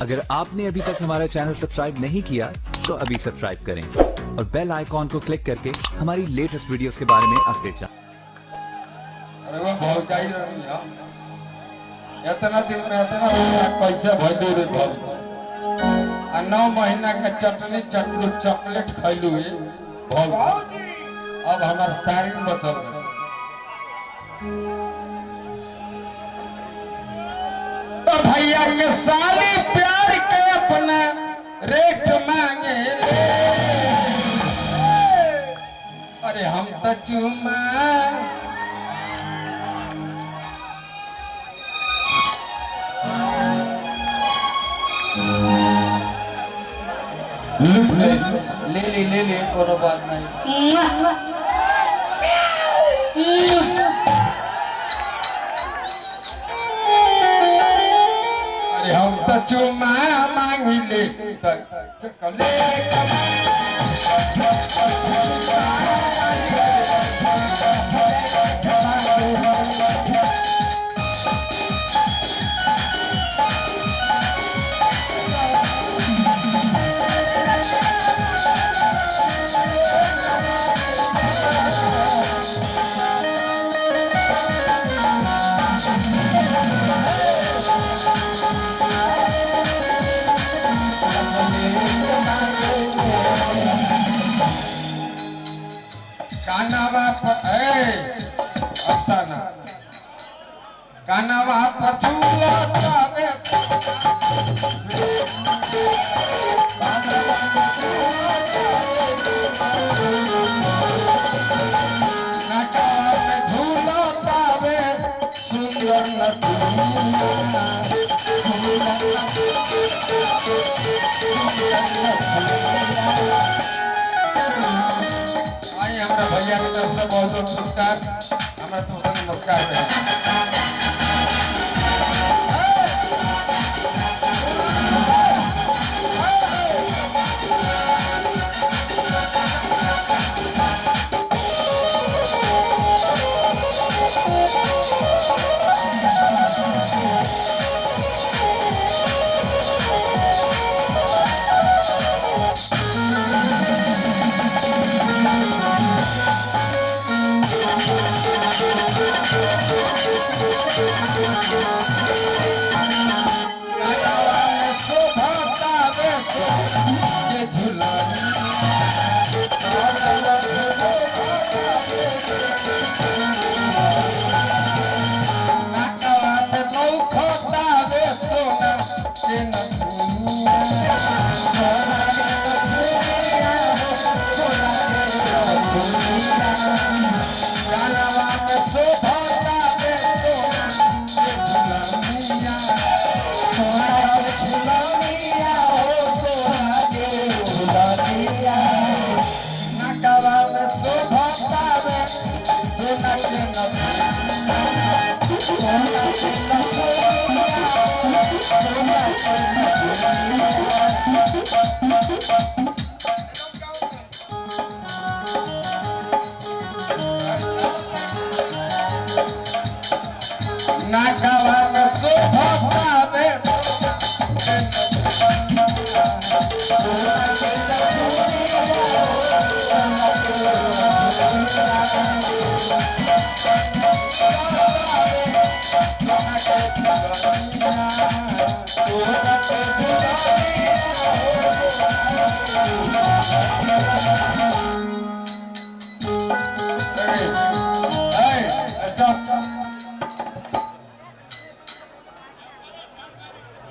अगर आपने अभी तक हमारा चैनल सब्सक्राइब नहीं किया तो अभी सब्सक्राइब करें और बेल आइकॉन को क्लिक करके हमारी लेटेस्ट वीडियोस के बारे में अपडेट जानें। अरे वो बहुत चाहिए रही है इतना दिन में इतना पैसा भइलू रे बहुत आ 9 महीना का चटनी चटलू चॉकलेट खइलू है बहुत अब हमार सारी बचल है तो भैया के साली प्यार के अपना रेट मांगे ले अरे हम तो चुमा ले ले कोनो बात नहीं। अरे हम तो चुमा मांगी ले चकले कानवा पछुआ तावे नाकावा पे झूला तावे सुंदर आई हमरा भैया के तरफ से बहुत बहुत पुरस्कार हमरा तो नमस्कार है।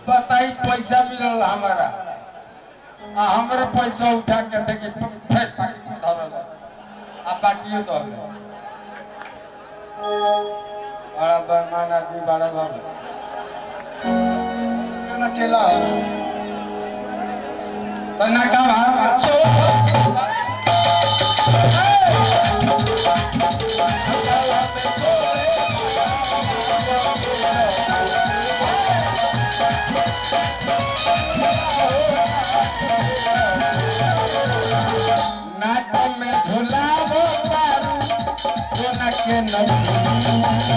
बताई पैसा मिलल हमारा हमारे पैसा उठा के देखी फिर पाकिट में धरल अब बाकियो दो बड़ा बेमान आदमी बड़ा बाबू ना चला बना का नाटक में झुलावो पारू सोना के नदी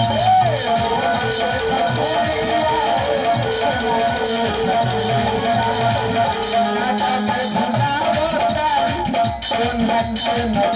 के न